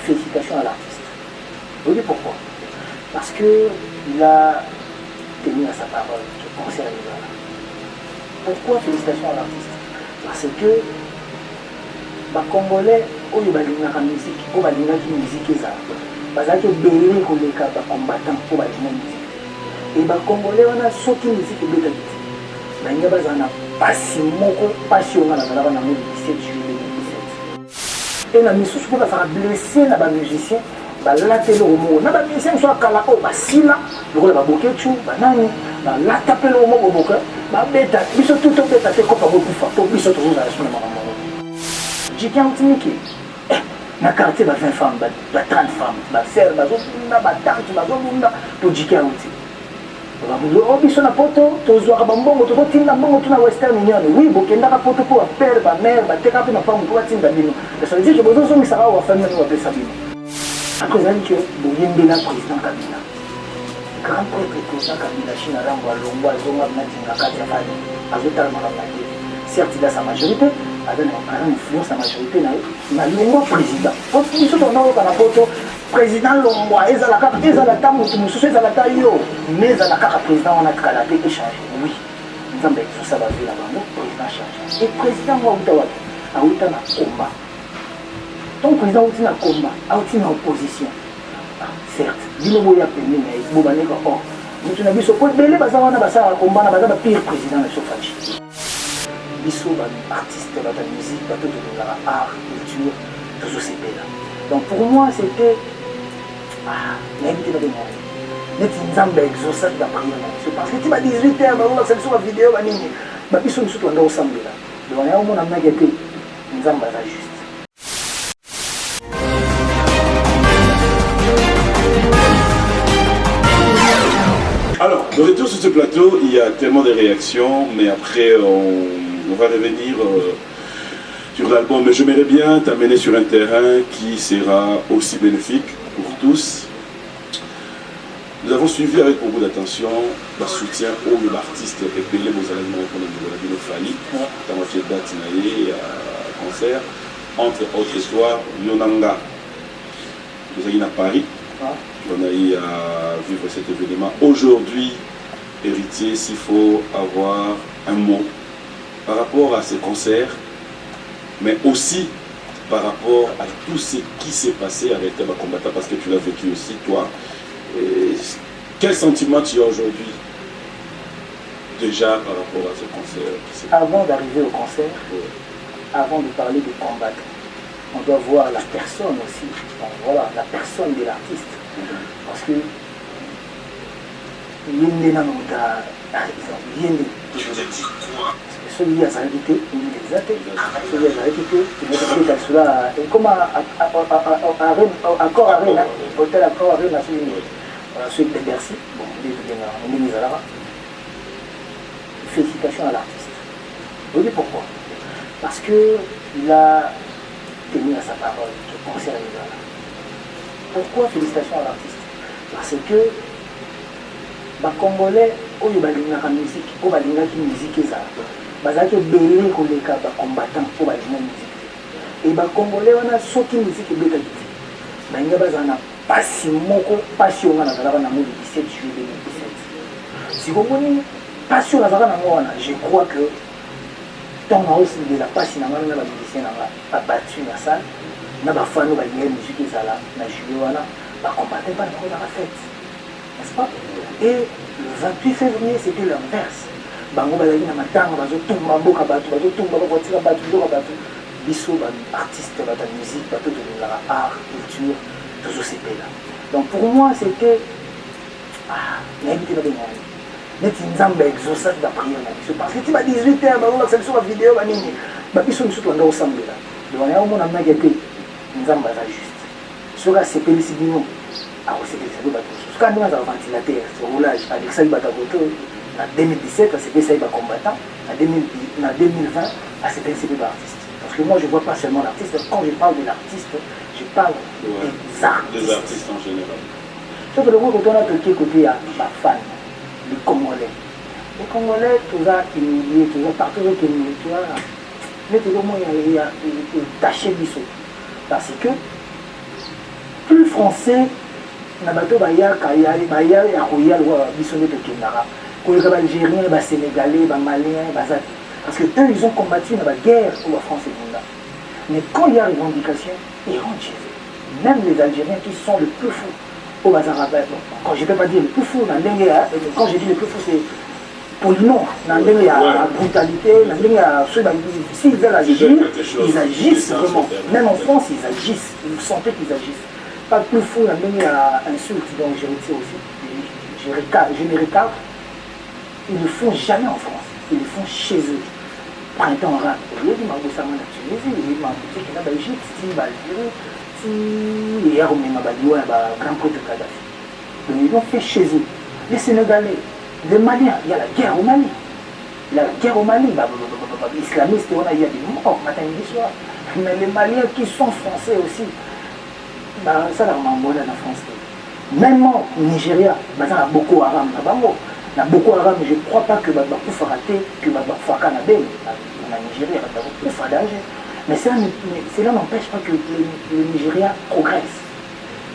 félicitations à l'artiste. Vous voyez pourquoi? Parce qu'il a tenu à sa parole, le concert est là. Pourquoi félicitations à l'artiste? Parce que les Congolais, ils ont la musique, ils ont la musique. Parce que les combattants pour la musique. Et les Congolais, on a sauté la musique et les Congolais, on a passé passion à la 17 juillet 2017. Et la mission, je peux faire blesser les musiciens. La télé au monde, les musiciens sont à Kalako, Basila, le rôle de Babokechu, Banani, la tapelle au monde, Beta, ils sont tout au bêta, c'est comme un peu plus fort, ils sont toujours à la semaine. J'ai qu'un petit Mickey. Dans le quartier, il y a 20 femmes, 30 femmes, il y a 16, il y a 30, il y a 20, pour Jiki Aouti. Ils sont à Poto, ils sont à Bambongo, ils sont à Bambongo, ils sont à Western Union. Oui, ils sont à Poto pour faire la mère, ils sont à Poto pour faire la mère. Ça veut dire que les gens sont à faire la mère. Après, il y a le président Kabila. Grand président Kabila, Chine, Rangwa, Longwa, Zonga, Nadinga, Katia, Fadi, Azotal, Maramadi. Certes, il a sa majorité, il a une influence à la majorité, mais Longwa président. Ils sont dans le président Longwa, ils ont la carte, ils ont la table, ils ont la taille, mais ils ont la carte président, on a calabé échangé. Oui, nous avons tout ça, là-bas, le président change. Et le président Ouaoutawa, a eu un combat. Donc, le président a eu un combat, a eu une opposition. Certes, il y a un combat, il y a un combat. Nous avons vu ce qu'on a fait, combat, il y a un pire président de Sofachi. Il y a un artiste, il y a une musique, il y a un art, culture, tout ça. Donc, pour moi, c'était. Il y a un combat. Il y a un exaucé de la prière. Parce que tu as 18 ans, c'est sur la vidéo, ils sont tous ensemble. Donc, il y a un moment où il y a un juste. Alors, de retour sur ce plateau, il y a tellement de réactions, mais après, on va revenir sur l'album. Mais j'aimerais bien t'amener sur un terrain qui sera aussi bénéfique pour tous. Nous avons suivi avec beaucoup d'attention le soutien aux artistes épelés aux aliments pour le Fali, dans la fière date concert, entre autres histoires, Yonanga, nous sommes à Paris. On a eu à vivre cet événement. Aujourd'hui, héritier, s'il faut avoir un mot par rapport à ces concerts, mais aussi par rapport à tout ce qui s'est passé avec Taba Combatta, parce que tu l'as vécu aussi, toi. Et quel sentiment tu as aujourd'hui, déjà par rapport à ce concert? Avant d'arriver au concert, avant de parler de combattre, on doit voir la personne aussi. Donc, voilà, la personne de l'artiste. Parce que celui qui a s'arrêté, il est exact. Celui qui a s'arrêté, il est cela. Comme accord arena, hôtel accord arena, celui de Bercy, bon, il est mis à la félicitations à l'artiste. Vous voyez pourquoi? Parce qu'il a tenu à sa parole, le concert est là. Pourquoi félicitations à l'artiste? Parce que les Congolais, ils ont la musique, ils ont la musique, ils ont belé pour les combattants pour la musique. Et les Congolais, on a sauté la musique et ils ont passion à la 17 juillet 2017. Si vous voulez, passion à la je crois que tant que la passion à la musicien a battu la salle. Na bafano ba yé musique ezala na juillet wana ba combattre pas dans la fête, n'est-ce pas? Et le 28 février c'était l'inverse. Bango bazali na matanga bazotumba mboka bato bazotumba bakotila bato ndoka bato biso ba artiste ba ta musique bato de la art culture tout ça là. Donc pour moi c'était n'habiter dans des moyens. Neti nzamba exaucé de la prière na biso parce que tu as 18 ans ba c'est sur la vidéo ba nini ba biso nous tout ndo ensemble là. Donc il y a un moment na ngaki nous avons juste. Ce que c'est pénible, c'est quand nous avons un ventilateur, ce roulage avec ça, il en 2017, c'est ça, il va combattant. En 2020, c'est un artiste. Parce que moi, je ne vois pas seulement l'artiste. Quand je parle de l'artiste, je parle des artistes. Des artistes en général. Sauf que le moment où on a toqué côté à ma fan, les Congolais. Les Congolais, tout ça, humiliés, tout ça, partout, humiliés, tu vois. Mais tout le monde, il y a taché du saut. Parce que plus français na bato baya ya koya lwa biso nde tokendaka koyoka baalgérien basénégalais bamalien bazati parce que eux ils ont combattu na baguerre oyo bafrance ebunda mais quand il y a revendication ils rentrent chez eux même les algériens qui sont le plus fous au bazar quand je ne peux pas dire le plus fou quand je dis le plus fou c'est poliment na ndenge ya brutalité na ndenge ya s'ils veulent agir ils agissent vraiment même en France ils agissent vous sentez qu'ils agissent pas plus fou na ndenge ya insulte donc je retire aussi je me récarte ils ne font jamais en France ils le font chez eux printemps arabe oyebi mabosama na Tunisie oyebi mabotiki na baegypte ti baalgérie ti eya komema baliwa ya bagrand prêtre Kadhafi donc ils l'ont fait chez eux les Sénégalais les Maliens, il y a la guerre au Mali. La guerre au Mali, les islamistes, il y a des morts matin et soir. Mais les Maliens qui sont français aussi, ça là, on en France. Même au Nigeria, il y a Boko Haram. Il y a Boko Haram, je ne crois pas que Bakoufa raté, que Bakoufa Kanabé, en Nigeria, Bakoufa danger. Mais cela n'empêche pas que le Nigeria progresse.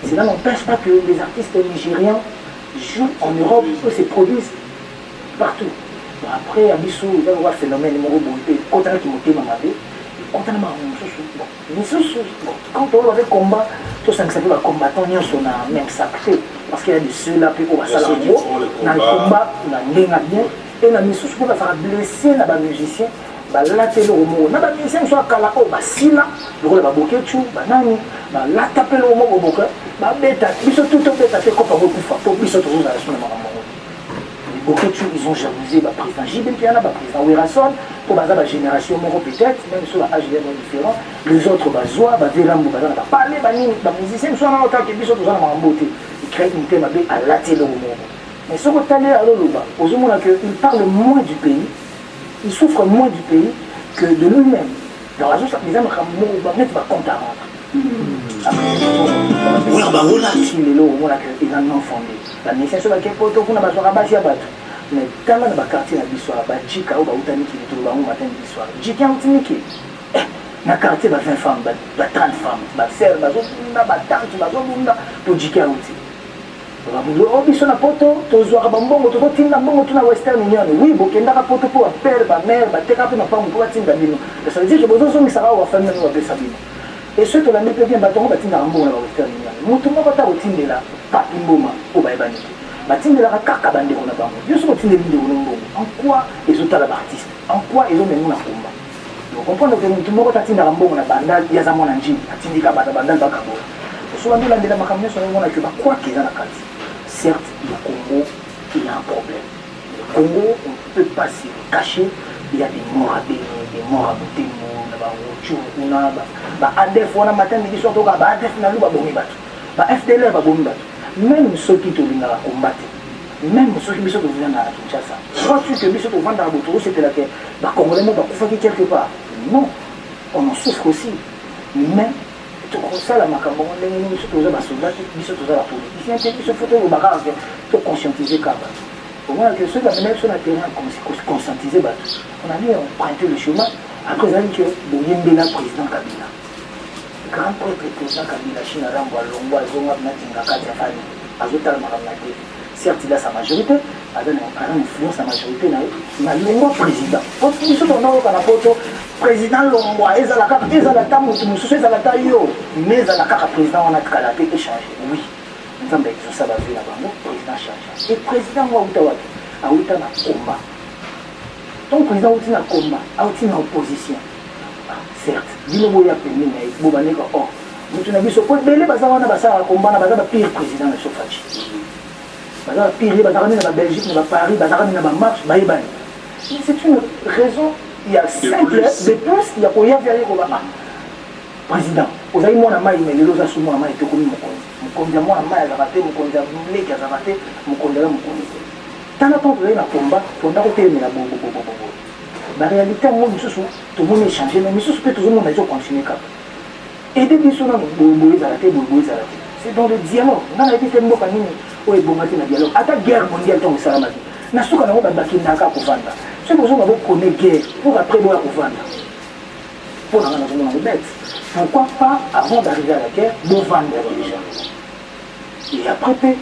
Cela n'empêche pas que les artistes nigériens jouent en Europe, eux se produisent partout. Bon, après, à Bissou, il y a un phénomène, quand on a qui monté ma vie, quand on a quand on avait combat, tout ça, ça fait un combattant, on a même sacré, parce qu'il y a de ceux-là, puis on va ça dans le combat, on a bien, et on a mis sous ce qu'on va faire blesser les musiciens. Balate le homo na ba musicien so kala o basila lokola ba bokechu banani ba lata pe le homo boka ba beta biso tout beta te ko pa bokufa po biso to za sona makambo les bokechu ils ont jalousé ba président Jibin Piana ba président Werason pour baza ba génération moko peut-être même sur la âge différent les autres ba zoa ba velambo ba na parler ba nini ba musicien so na otaki biso to za na makambo te ils créent une thème ba late le homo mais ce que talé à l'oloba ozomona que il parle moins du pays. Il souffre moins du pays que de lui-même. Dans la zone, les hommes va compte à rendre. Il a un enfant. La mission sur laquelle on a besoin de base à battre. Mais quand on a un quartier à l'histoire, Jika ou Baoutani qui est au matin de l'histoire, Jika est dans le quartier, 20 femmes, 30 femmes, 16, 30, pour Jika outil. Obiso na poto tozwaka bambongo tokotinda mbongo tuna Western Union oui bokendaka poto po père ba mère ba teka pe na pango po batinda bino ça veut dire que bozo misaka wa famille na pesa bino et ceux to la mepe bien batongo batinda mbongo na Western Union mutu moko ta otindela papi mboma po ba ebani batindela kaka bandeko na bango yo so otindela ndeko mbongo en quoi ils ont la artiste en quoi ils ont même na komba donc comprendre que mutu moko ta tinda mbongo na bandal ya za mona njini atindika bata bandal bakabo so bandela ndela makamyo so ngona ke ba quoi qu'ils ont la carte. Certes, le Congo, il y a un problème. Le Congo, on ne peut pas se cacher. Il y a des morts à bénir, des morts à botter, ADF, on a matin, midi, soir, ADF, FDLR, même ceux qui te viennent à combattre, même ceux qui sont venus à Kinshasa, crois-tu que ceux qui sont venus à Boutoro, c'était la guerre? Congolais, quelque part. Non, on en souffre aussi. Mais, ça la makambo ndenge nini soki oza basoldat biso toza la politicien te biso foto olobaka to conscientiser kaka omona ke soki bamena biso na terrain conscientiser bato on a mis emprunté le chemin après ezali ke boyembela président Kabila grand prêtre président Kabila chine arambo alongo azonga natinga kati ya fani azotala makambo na te certes il a sa majorité aza na influence sa majorité na ye na longo président biso tonaoyoka na poto président Longwa ezalaka ezalaka motu mosusu ezalaka yo mais ezalaka kaka président wana tikala te échanger oui nzambe ezosa bazwi na bango président change et président ngo auta wapi auta na combat donc président auti na combat auti na opposition certes bino boya peni na ye bobaneka or motu na biso po ebele baza wana basala combat na baza bapire président na sofaci baza bapire bazaka na babelgique na baparis bazaka na bamarche bayebani c'est une raison. Il y a simple, de plus, il y a rien vers le président. Vous avez mon amai, mais les lois sont mon amai, et tout comme mon conduit mon amai, mon conduit mon lait, mon conduit mon conduit. Tant à temps, vous avez un combat, pour n'a pas aimé la bombe. La réalité, moi, tout le monde est changé, mais tout le monde a continué. Et depuis ce moment, c'est dans le dialogue. On a été fait un mot à nous, où est bon matin le dialogue. À ta guerre mondiale, tant que ça m'a dit. Nasuka na ba bakina ka kovanda. Ce que vous avez connaît guerre pour après boya kovanda. pour la bête. Pourquoi pas, avant d'arriver à la guerre, bon vendre déjà. Et après,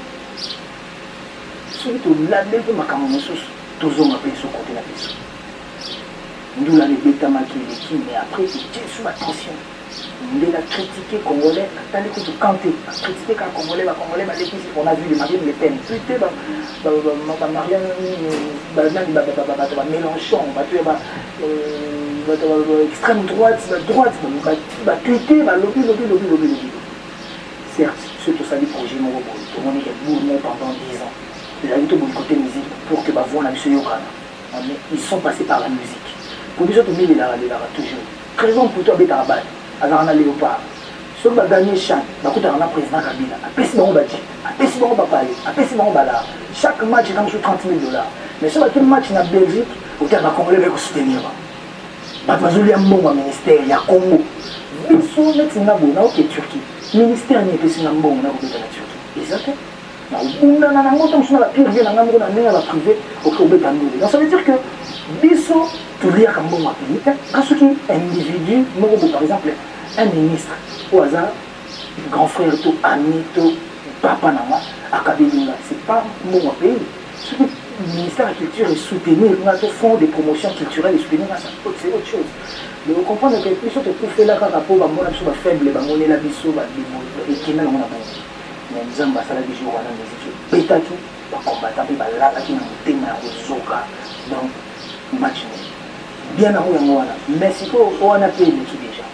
celui qui l'a dit, ma caméra, tous ont appelé ce côté la personne. Nous l'avons bêta maquillé, mais après, il tient sous attention. Il a critiqué Congolais, il a critiqué Congolais, on a vu les Marine Le Pen. Putain, Marianne Mélenchon, extrême droite, tweeté, lobby. Certes, ceux qui ont sali projet, tout le monde est bourré pendant 10 ans. Ils ont été boycotté la musique pour que voir la musique. Ils sont passés par la musique. Pour les autres, ils l'ont toujours. Raison pour toi, Bétarabad. Alors on a léopard. Ceux qui ont gagné Chan, on a président Kabila. Après, si on va dire, après, si on va parler, après, si on va là. Chaque match est sur $30 000. Mais si on a un match en Belgique, on a Congolais qui soutenir. Il y a un bon ministère, il y a Congo. Ils sont en Turquie. Le ministère n'est pas si bon, on a Turquie. Exactement. Donc ça veut dire que Bisso, tout lié comme bon pays, parce qu'un individu, par exemple, un ministre, au hasard, grand frère, tout ami, tout papa, c'est pas mon pays. Ce que le ministère de la Culture est soutenir, on a fond des promotions culturelles et soutenir, c'est autre chose. Mais vous comprenez que plus de tout fait là, quand on a faible, on a la Bisso, et qui n'a pas mais nous avons passé des jours à la musique. Pétaki, les combattants, les balades qui ont été dans le Zoka. Donc, match. Bien avant, mais si on a payé l'équipe déjà,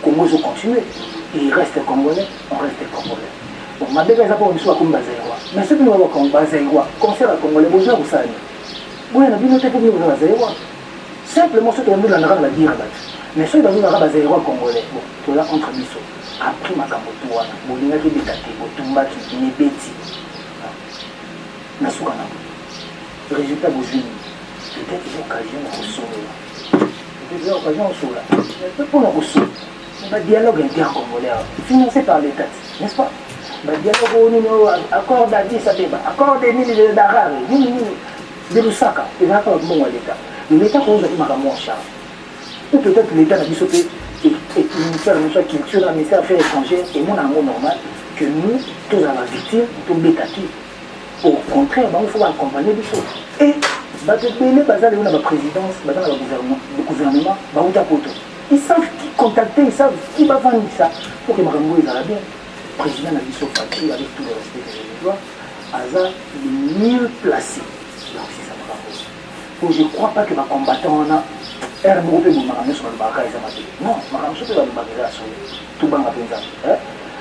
Congo se continue. Il reste Congolais, on reste Congolais. Bon, ma belle exemple, on soit comme Bazaïwa. Mais ceux qui nous avons Bazaïwa, concert à Congolais, vous avez ça. Vous avez une note pour nous Bazaïwa. Simplement, ceux qui ont nous la dire. Mais ceux qui ont nous la Bazaïwa Congolais, bon, tout là entre Bisso. Après ma camotoua, bolinga qui détaté, botumba qui n'est bêti. Nasukana. Résultat, vous avez peut-être une occasion de sauver. Peut-être une occasion de sauver. Mais pour nous sauver, un dialogue inter-congolais financé par l'État, n'est-ce pas? Un dialogue accord d'Addis Abeba, accord des mines d'Arare, de Lusaka, et l'accord de l'État. L'État qu'on a dit ma en charge. Ou peut-être l'État n'a dit sauter. Et le ministère de la Culture, le ministère des Affaires étrangères, et mon amour normal, que nous, tous à la victime, tous bêtatifs. Au contraire, il faut accompagner les choses. Et, les bazar, la présidence, le gouvernement, ils savent qui contacter, ils savent qui va vendre ça. Pour que Marambo les Arabiens, le président a dit Sofaki, avec tout le respect que je lui dois, Aza, il est mieux placé. Donc, c'est ça, Marambo. Je ne crois pas que les combattants, on a. Non, je ne sais pas si tu vas tout le monde.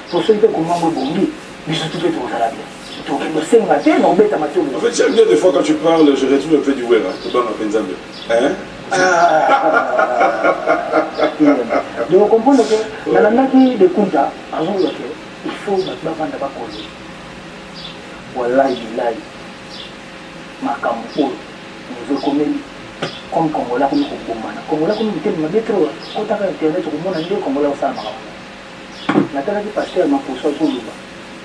Pour ceux qui ont compris, ils sont tous les deux à la bien. En fait, j'aime bien des fois quand tu parles, je retrouve un peu du Wera. Tout le monde a Nzambe. Hein? Donc, vous comprenez que dans la langue de Kunta, il faut que vous vendre la cause. Wallahi, billahi. Ma campo, nous comme Congolais comme Congolais comme il m'a dit trop quand tu as internet au monde entier Congolais au Sama nataka ki pasteur ma poso ko luba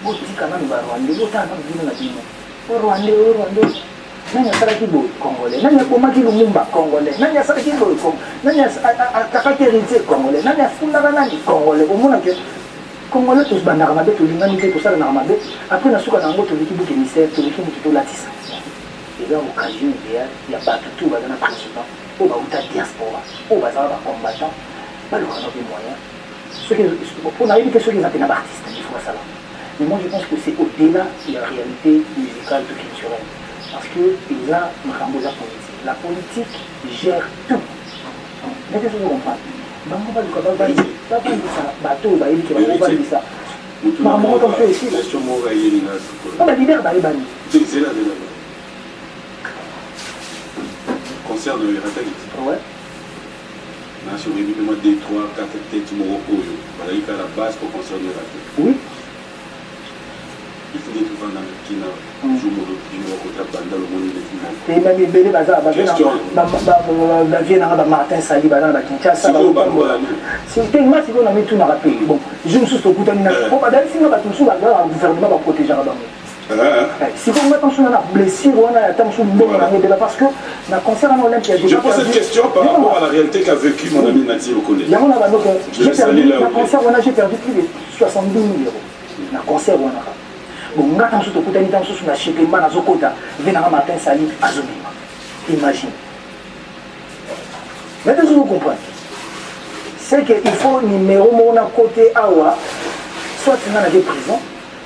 boti kana ba Rwanda bota na bino na bino Rwanda nanya sala ki bo Congolais nanya koma ki lumumba Congolais nanya sala ki bo nanya ataka ki héritier Congolais nanya funda na nani Congolais au monde que Congolais tous bandaka mabe to lingani te to sala na mabe après na suka na ngoto liki buke misère to liki mutu to latisa. Il y a l'occasion idéale, il n'y a pas tout dans le président, il y a la diaspora, il y a les combattants, il y a des moyens. Pour n'arriver que ceux qui appellent artistes, il faut ça là. Mais moi je pense que c'est au-delà de la réalité musicale et culturelle. Parce que là, la politique gère tout. Mais qu'est-ce que vous comprenez? On va dire ça, bateau, on va dire ça. Maman, comme ça ici. On va dire ça. Concert de Ratagit. Ouais. Sur les 2, 3, 4 têtes Morocco, il y a la base pour concert de Ratagit. Oui. Il faut des trucs dans le Kina, du Morocco, dans le monde de Kina. Et même les bébés, Martin Sali, c'est tellement si on a mis tout dans la paix. Bon, je me suis dit que le gouvernement va protéger la banque. Si vous mettez sur la blessure, on a attention parce que dans le concert en Olympia, je pose cette question par rapport à la réalité qu'a vécu mon ami Nati Lokole. J'ai perdu, dans le concert, j'ai perdu plus de 70 000 euros. Dans le concert, on a. Bon, on a tant de coûté, tant de choses, on a acheté, on a zokota, venant matin, sali, azomima. Imagine. Maintenant, vous comprenez. C'est qu'il faut numéro mon côté awa, soit tu as des prisons,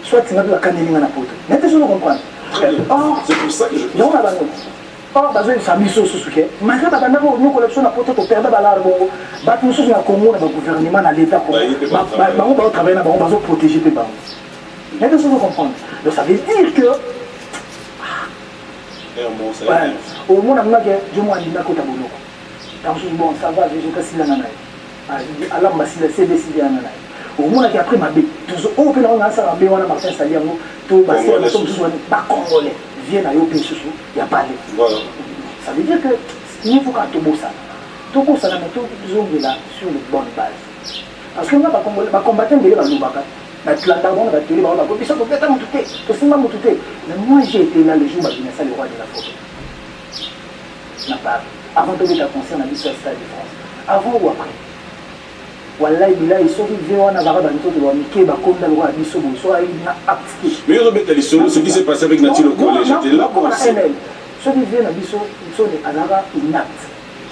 soit tu as de la canéline à la pote. Maintenant, vous comprenez. C'est pour ça que je dis. Or, bazo famille sosuke. Malgré que nous collection na pote to perdre balar bongo. Ba nous sommes na Congo na gouvernement na l'état Congo. Ba on va travailler na bazo protéger les banques. Maintenant, vous comprenez. Donc ça veut dire que au monde a que je m'en dis na kota boloko. Bon, ça va, je suis là. Alors, je suis décidé à aller. Au moins, après ma bête, tous au pays, on a ça, on a Martin Saliamo, tout le monde, tous les Congolais viennent à Yopé, il n'y a pas de. Ça veut dire que il faut qu'on tout ça. Tout ça, mais tout le là sur une bonne base. Parce que nous, les combattants, ils vont nous battre. Mais tu l'as d'abord, tu vas te dire, ils sont complètement tout fait. Mais moi, j'ai été là le jour où je me suis le roi de la photo. N'a pas. Avant de mettre à concert, on a dit sur le Stade de France. Avant ou après? Wallahi billahi soki vient on a varé banito de l'amitié comme dans le roi Abisso soit il n'a appliqué. Mais on remet les ce qui s'est passé avec Nati Lokole, j'étais là pour ça. Ceux qui viennent à Bisso, ils sont azara inaptes.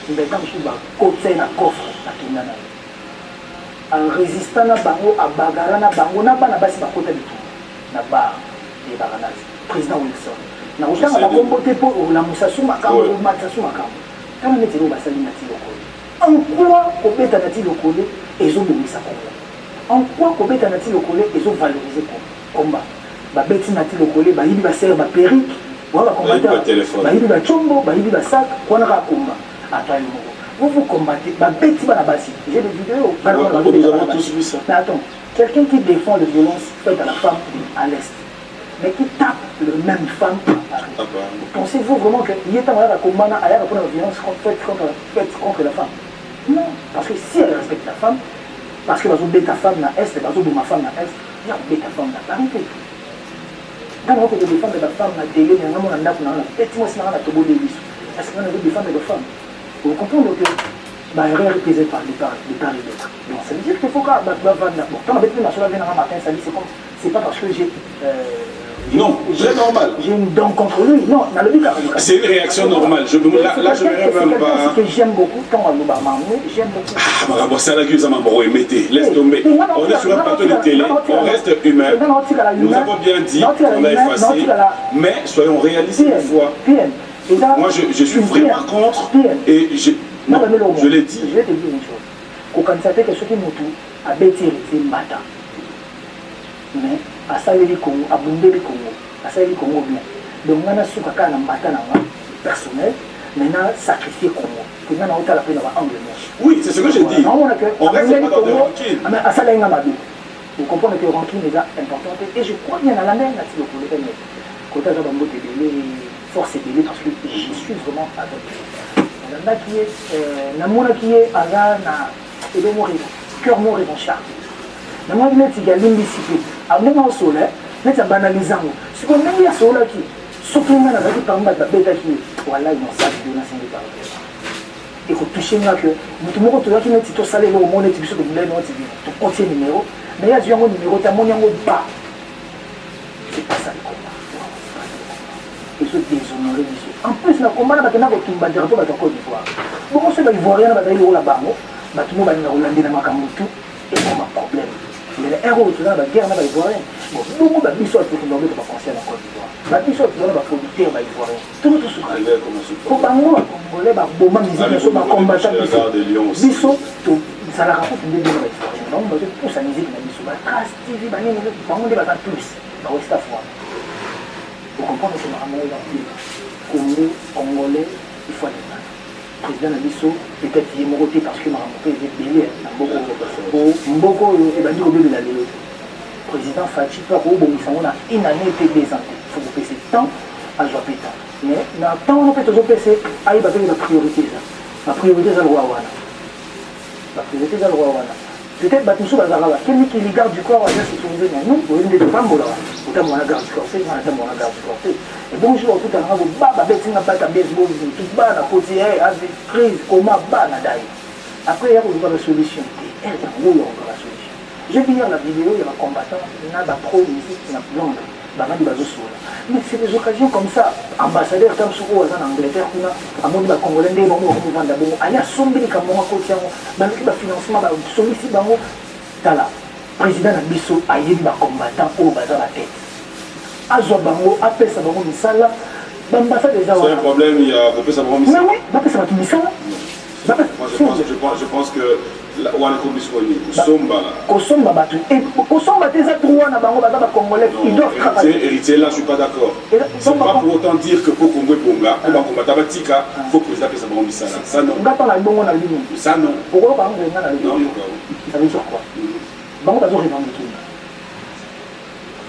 Ils mettent sur le côté na coffre na kinana. En résistant na bango à bagara na bango na bana basi bakota bitu. Na bar des baranas. Président Wilson. Na osanga ba kombote po la musasu makambo matsasu makambo. Kama metelo basali Nati Lokole. En quoi Kobeta Nati Lokole ils ont donné ça en quoi Kobeta Nati Lokole ils ont valorisé combat babeti Nati Lokole bayibi ba serre ba perrique wala combattre bayibi ba chombo bayibi ba sac kwana ka combat attends vous combattez babeti bana basi j'ai des vidéos nous avons tous vu ça. Mais attends, quelqu'un qui défend les violences faites à la femme à l'est mais qui tape le même femme à Paris. Pensez-vous vraiment qu'il y a un combat à la violence faite contre la femme? Non, parce que si elle respecte la femme, parce que elle a ta femme dans l'Est, elle a ma femme dans l'Est, elle a ta femme dans la parité. Quand on peut défendre la femme dans la télé, mais on a un peu de petit moi, c'est un peu de est-ce qu'on a défendre la femme? Vous comprenez que la erreur est pesée par les parts et d'autres. Donc ça veut dire qu'il faut qu'on bon, quand on a vécu national un matin, ça dit c'est pas parce que j'ai. Non, c'est normal. J'ai une dent contre lui. Non, dans le but, c'est une réaction normale. Là, je ne verrai même pas. Ce que j'aime beaucoup, quand on va m'amener, j'aime beaucoup. Ah, ça la gueule, ça m'a mettez, laisse tomber. On est sur un plateau de télé, on reste humain. Nous avons bien dit, on a effacé. Mais soyons réalistes une fois. Moi, je suis vraiment contre. Et je l'ai dit. Je vais te dire une chose. Quand on sait que ce qui nous tout, à bêtir, c'est matin. Mais à Saleli Congo, à Bundeli Congo, à Saleli Congo bien. Donc on a su qu'à un matin personnel, maintenant sacrifier Congo. Que nous avons la peine d'avoir angle. Oui, c'est ce que j'ai dit. On reste pas dans des rancunes. À Saleli Mabou. Vous comprenez que rancune est importante. Et je crois bien à la même là-dessus. Quand on a des force et délai, parce que j'y suis vraiment adopté. Il y en a qui est, qui est, et le mot cœur mort revanchard. Il y a qui est l'imbécilité. À même en solaire, il y a banalisé. Si on a un solaire qui, surtout on a dit par exemple, la bête qui est, voilà, ils ont ça, ils ont ça, et que toucher là que nous tout le monde qui est tout salé au monde et tout le monde tout compte numéro, mais il y a du numéro, tu as mon numéro bas. C'est pas ça le combat. Et se déshonorer monsieur. En plus, le combat là, maintenant, tu vas dire pour la Côte d'Ivoire. Bon, on sait que l'Ivoirien va aller là-bas, tout le monde va aller Hollandais dans ma Kamutu, et c'est un problème. Mais les héros, tout ça, la guerre, là, l'Ivoirien. Bon, nous, on va bisous pour nous donner de la français en Côte d'Ivoire. La bisous, tu vas producteur, l'Ivoirien. Tout le monde se pour Bango, Congolais, Boma, Misère, combattant, bisous, ça la raconte une deuxième l'Ivoirien. Donc, on va pour sa musique, bisous, Trace TV, Bango, des bagages plus, dans West Afrique. Vous comprenez que le Congolais, il faut aller là. Le président Nabiso, peut-être qu'il est moroté parce que Maramoko est belé. Mboko est banni au milieu de la lélo. Le président Fachi, toi, pour on a une année et 2 ans. Il faut que c'est temps à jouer pétant. Mais dans le temps, on peut toujours passer à la priorité. La priorité, c'est le roi Wana. La priorité, c'est le roi Wana. Peut-être que tout ça, quel qui garde du corps, c'est ce que vous avez nous, vous avez des femmes, autant mon garde du corset, autant mon garde du corset. Et bonjour, tout à l'heure, vous baba, betinga bata baseball, tout bas, la côté, avec crise, comment bas, nadaï. Après, il y a la solution. Et il y a la solution. J'ai vu la vidéo, il y a un combattant, il y a un pro ici, il y a un Londres. Mais c'est des occasions comme ça. Ambassadeur, comme sur en Angleterre, à mon Congolais, il y a sombi comme moi, côté, il financement, sollicite, président de Bisso, il y a un combattant au bazar la tête. Azobango, après ça, c'est un problème, il y a après ça, mais oui, après ça, je pense que là où on est commis Kosomba batu et Kosomba tes trois na bango bazaba congolais ils doivent travailler. Héritier là je suis pas d'accord. C'est pas pour autant dire que pour Congo Bonga, pour combattre Batika, faut que les appels ça vont misala. Ça non. Ngapa na bongo na ligne. Ça non. Pourquoi pas on na ligne? Non. Ça veut dire quoi? Bango bazo revendiquer.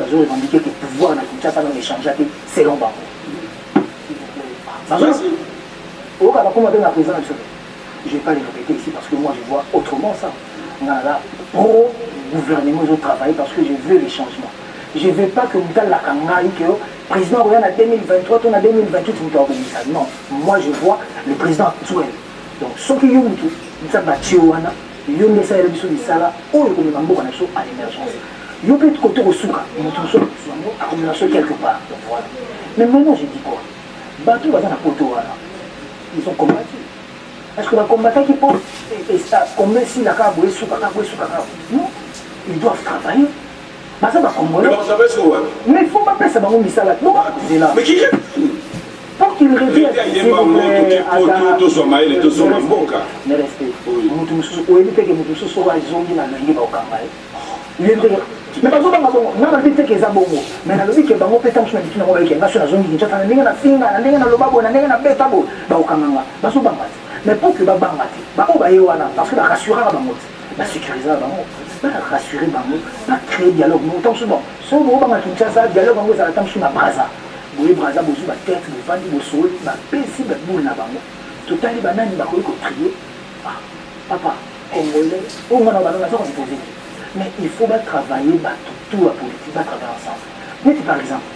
Bazo revendiquer que pouvoir na Kinshasa na échanger selon bango. Bazo. Au cas comment donner la présidence je ne vais pas les répéter ici parce que moi je vois autrement ça. On a là pro-gouvernement, je travaille parce que je veux les changements. Je ne veux pas que Moutal Lakanga, que le président regarde en 2023, on a 2028, ça. Non, moi je vois le président actuel. Donc, ce qui est tout, ça va tuer, il y a des salaires de Sala, ou il y a des à l'émergence. Il y a peut-être côté au Souka, il y a accommodation quelque part. Donc voilà. Mais maintenant, je dis quoi? Batou va dans la poteau, ils ont combattu. Est-ce que les combattants qui posent, comme si la carte est sous non, ils doivent travailler. Mais ça va Congolais. Mais il ne faut pas faire ça dans le misala. Non, c'est là. Mais qui est pour qu'il revienne. Mais respect. Mais pas seulement on a dit que ça bon mais na lobi que bango peta msuna bitina ko yake national zone ni chata ndenge na singa ndenge na lobabo na ndenge na beta bo ba okanganga ba so bangati mais pour que ba bangati ba o ba yewana parce que ba rassurer ba bango ba sécuriser ba bango ba rassurer bango ba créer dialogue nous tant souvent so bo bangati Kinshasa dialogue bango ça tant sur na braza boye braza bozu ba tête bo fandi bo sol ba pesi ba boule na bango totali banani ba ko trier papa congolais on a ba na ça se poser. Mais il faut travailler tout la politique, travailler ensemble. Mais par exemple,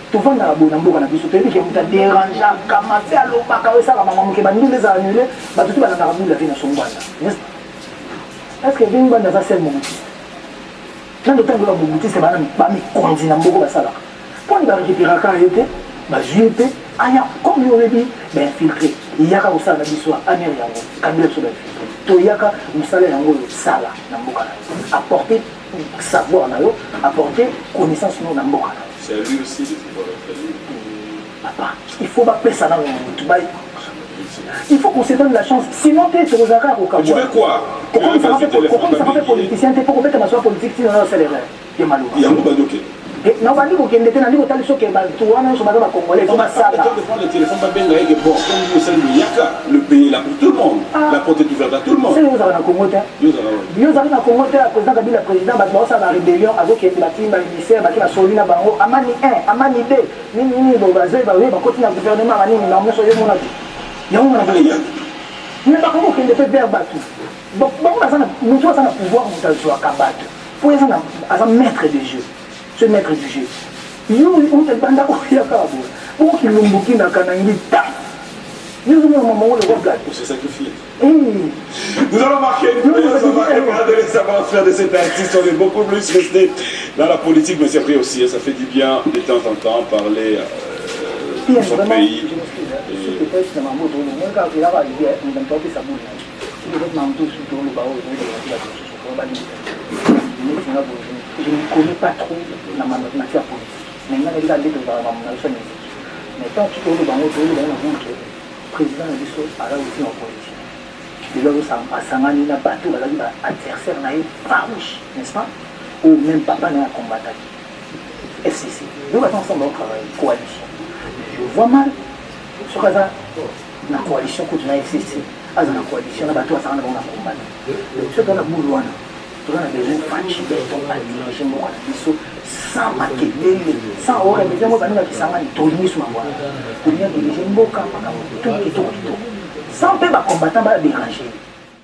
tu vas dans la bonne ambiance, tu as dit que tu as dérangé, commencé à l'eau, ça va maman qui va nous les annuler, tu vas dans la boule, la vie dans son bande. Est-ce que une bande dans sa scène, mon petit? Dans le temps que mon petit, c'est pas mes conduits dans beaucoup de ça. Pour les récupérer à caractère, j'étais, comme il aurait dit, infiltré. Il y a aussi un histoire américain, Kabila sur l'infiltré. Toyaka, nous savons ça là, apporter savoir, apporter connaissance dans le monde. C'est à lui aussi de pouvoir papa, il faut pas faire ça dans le monde. Il faut qu'on se donne la chance. Sinon, tu es sur le Zakar au Kabou. Tu veux quoi? Comment ça fait politicien? Tu peux mettre ma soeur politique si on a un salaire. Il y a malheureux. Il y a un peu non, on dit qu'on était dans le temps que tu vois, nous sommes dans Congolais. On va ça. Le téléphone va bien gagner bon. Comme vous savez, il y a le pays là pour tout le monde. La porte est ouverte à tout le monde. C'est nous avons dans Congo. Nous avons dans Congo, le président Kabila, le président, la rébellion, avec les bâtiments, les lycées, la Solina Bango, Amani 1, Amani 2, Nini, Bobazé, va continuer le gouvernement, Amani, mais on est mon avis. Il y a un peu. Mais par contre, il ne peut pas battre. Donc, nous sommes en pouvoir, nous sommes combattre. Pour les gens, maître de jeu. Ce maître du jeu. On te banda au Yakabo. Pour qu'il nous bouquine à Kanangita. Nous avons un moment où le regarde. On s'est sacrifié. Nous allons marquer une pause. On va regarder les savoir-faire de cet artiste. On est beaucoup plus resté dans la politique, mais c'est vrai aussi. Ça fait du bien de temps en temps parler de son pays. Je ne connais pas trop la matière politique. Maintenant, il y a des gens qui mais tant que le président de l'Israël a aussi en politique. Il y a aussi un bateau, adversaire farouche, n'est-ce pas? Ou même papa n'a combattu. FCC. Nous allons ensemble travailler, coalition. Je vois mal sur la coalition contre la FCC. La coalition, la bateau, ça va combattre. Ce qu'on a besoin. On a besoin de fatiguer ton diriger mon biso sans maquiller, sans avoir besoin de faire des sangs de tourner sur ma voie. Pour bien diriger mon camp, tout, sans faire combattant, déranger.